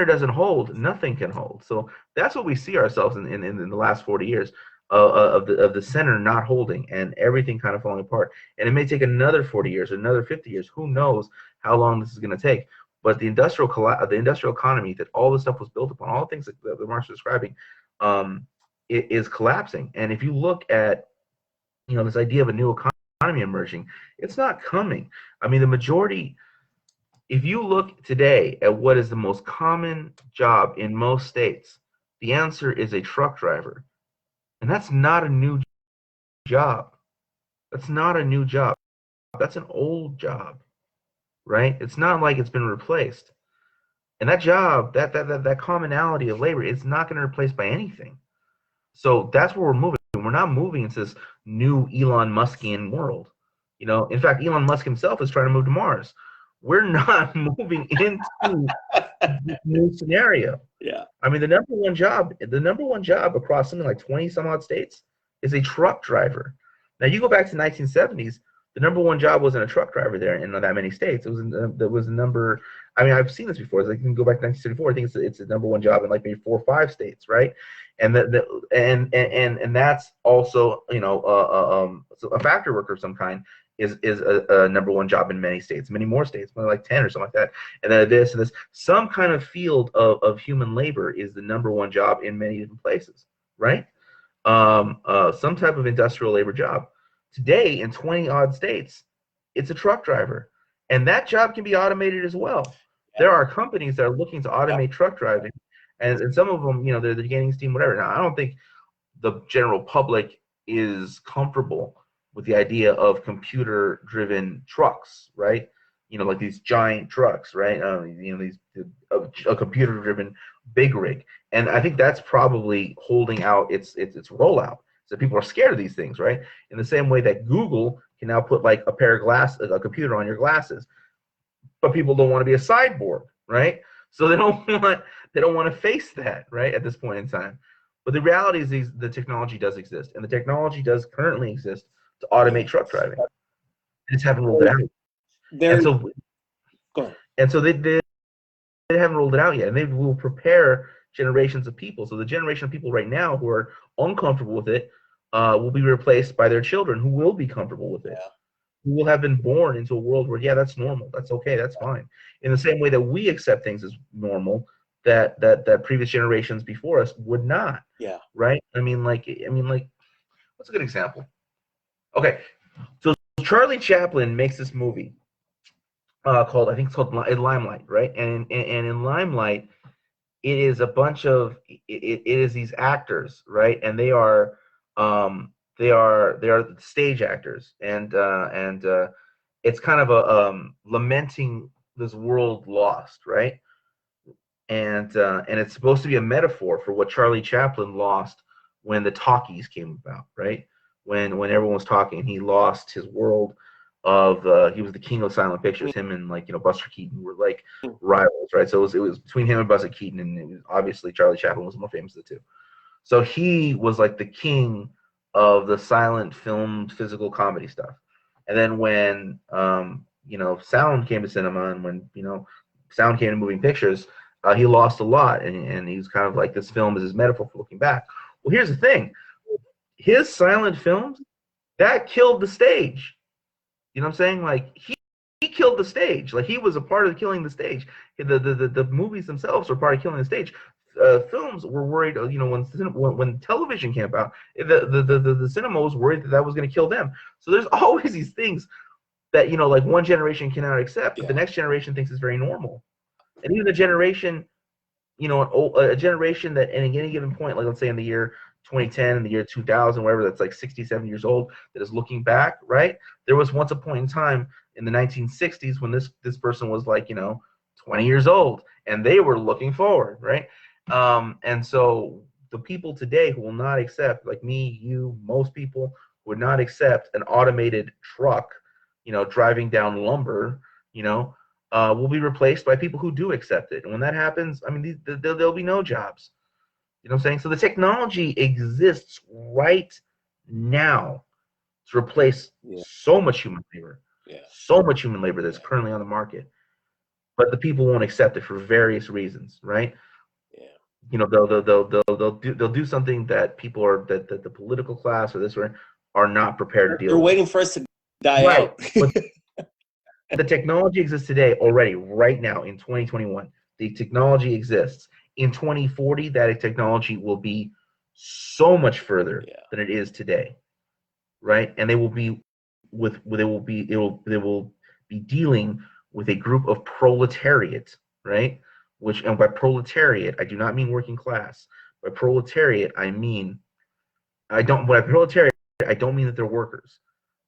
doesn't hold. Nothing can hold. So that's what we see ourselves in the last 40 years. Of the center not holding, and everything kind of falling apart. And it may take another 40 years, or another 50 years. Who knows how long this is going to take? But the industrial economy that all this stuff was built upon, all the things that Marx was describing, it is collapsing. And if you look at this idea of a new economy emerging, it's not coming. I mean, the majority. If you look today at what is the most common job in most states, the answer is a truck driver. And that's not a new job. That's not a new job. That's an old job, right? It's not like it's been replaced. And that job, that commonality of labor, it's not going to replace by anything. So that's where we're moving. We're not moving into this new Elon Muskian world. In fact, Elon Musk himself is trying to move to Mars. We're not moving into this new scenario. Yeah. I mean, the number one job across something like 20 some odd states is a truck driver. Now you go back to the 1970s, the number one job wasn't a truck driver there in that many states. There was a number. I mean, I've seen this before. It's like you can go back to 1974. I think it's the number one job in like maybe 4 or 5 states, right? And and that's also a factory worker of some kind is a number one job in many states, many more states, maybe like 10 or something like that. And then this, some kind of field of human labor is the number one job in many different places, right? Some type of industrial labor job. Today, in 20 odd states, it's a truck driver. And that job can be automated as well. There are companies that are looking to automate truck driving. And some of them, they're gaining steam, whatever. Now, I don't think the general public is comfortable with the idea of computer-driven trucks, right? You know, like these giant trucks, right? You know, these a computer-driven big rig, and I think that's probably holding out its rollout. So people are scared of these things, right? In the same way that Google can now put like a pair of a computer on your glasses, but people don't want to be a cyborg, right? So they don't want to face that, right, at this point in time. But the reality is the technology does exist, and the technology does currently exist to automate truck driving. They just haven't rolled it out. There, And so, go ahead. and so they haven't rolled it out yet, and they will prepare generations of people. So the generation of people right now who are uncomfortable with it will be replaced by their children who will be comfortable with it. Yeah. Who will have been born into a world where, yeah, that's normal, that's okay, that's fine. In the same way that we accept things as normal, that previous generations before us would not. Yeah. Right? I mean, like, what's a good example? Okay, so Charlie Chaplin makes this movie called, I think it's called Limelight, right? And in Limelight, it is a bunch of it is these actors, right? And they are stage actors, and it's kind of a lamenting this world lost, right? And it's supposed to be a metaphor for what Charlie Chaplin lost when the talkies came about, right? When everyone was talking, he lost his world of he was the king of silent pictures. Him and, like, you know, Buster Keaton were like rivals, right? So it was between him and Buster Keaton, and it was obviously Charlie Chaplin was the more famous of the two. So he was like the king of the silent film physical comedy stuff. And then when you know, sound came to cinema, and when, you know, sound came to moving pictures, he lost a lot, and he's kind of like, this film is his metaphor for looking back. Well, here's the thing: his silent films, that killed the stage. You know what I'm saying? Like, he killed the stage. Like, he was a part of killing the stage. The movies themselves were part of killing the stage. Films were worried, you know, when television came out, the cinema was worried that was going to kill them. So there's always these things that, you know, like, one generation cannot accept, but the next generation thinks is very normal. And even a generation, you know, a generation that at any given point, like, let's say in the year 2010, in the year 2000, whatever, that's like 60, 70 years old, that is looking back, right? There was once a point in time in the 1960s when this person was, like, you know, 20 years old, and they were looking forward, right? And so the people today who will not accept, like me, you, most people would not accept an automated truck, you know, driving down lumber, you know, will be replaced by people who do accept it. And when that happens, I mean, there'll be no jobs. You know what I'm saying? So the technology exists right now to replace so much human labor, so much human labor that's currently on the market. But the people won't accept it for various reasons, right? You know, they'll do something that people are, that the political class or this are not prepared to deal with. They're waiting for us to die out. But the technology exists today already, right now in 2021. The technology exists. In 2040, that technology will be so much further than it is today, right? And they will be dealing with a group of proletariat, right? Which, and by proletariat, I do not mean working class. By proletariat, I mean, by proletariat, I don't mean that they're workers,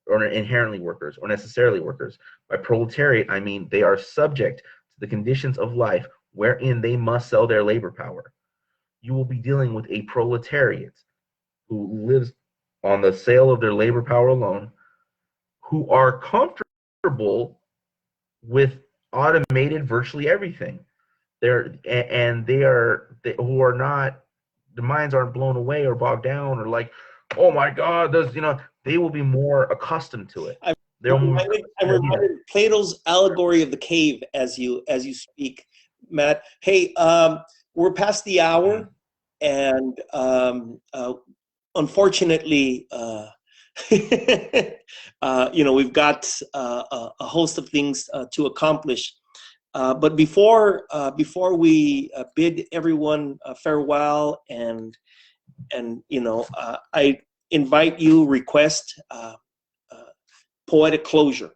or inherently workers, or necessarily workers. By proletariat, I mean they are subject to the conditions of life wherein they must sell their labor power. You will be dealing with a proletariat who lives on the sale of their labor power alone, who are comfortable with automated virtually everything. Who are not, their minds aren't blown away or bogged down or like, oh my God, there's, you know, they will be more accustomed to it. I'm reminded Plato's allegory of the cave as you speak, Matt. Hey, we're past the hour, and unfortunately, you know, we've got a host of things to accomplish. But before we bid everyone farewell, and you know, I invite you, request poetic closure.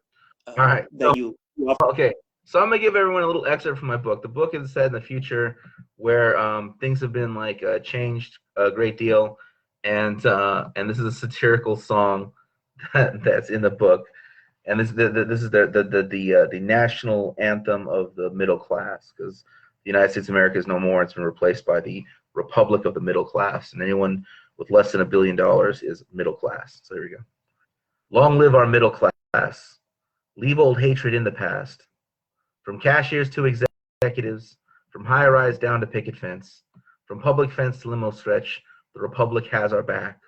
All right. That you offer. Okay. So I'm gonna give everyone a little excerpt from my book. The book is set in the future where things have been changed a great deal, and this is a satirical song that's in the book, and this is the national anthem of the middle class, because the United States of America is no more. It's been replaced by the Republic of the Middle Class, and anyone with less than $1 billion is middle class. So there we go. Long live our middle class. Leave old hatred in the past. From cashiers to executives, from high-rise down to picket fence, from public fence to limo stretch, the Republic has our back.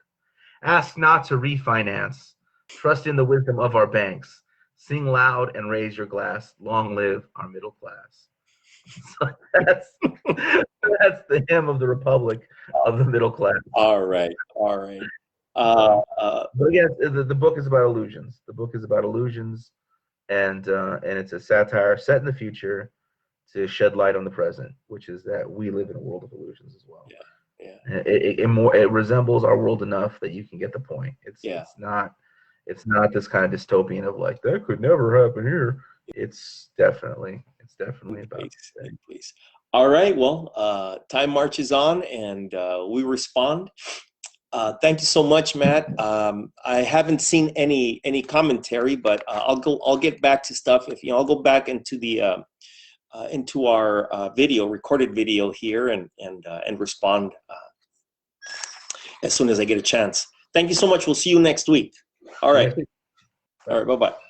Ask not to refinance. Trust in the wisdom of our banks. Sing loud and raise your glass. Long live our middle class. So that's the hymn of the Republic of the middle class. All right, all right. But again, the book is about illusions. The book is about illusions, and it's a satire set in the future to shed light on the present, which is that we live in a world of illusions as well. Yeah, yeah. It resembles our world enough that you can get the point. It's not this kind of dystopian of like that could never happen here. It's definitely about please. All right, well, time marches on, and we respond. Thank you so much, Matt. I haven't seen any commentary, but I'll get back to stuff. If I'll go back into the into our recorded video here, and respond as soon as I get a chance. Thank you so much. We'll see you next week. All right. All right. Bye-bye.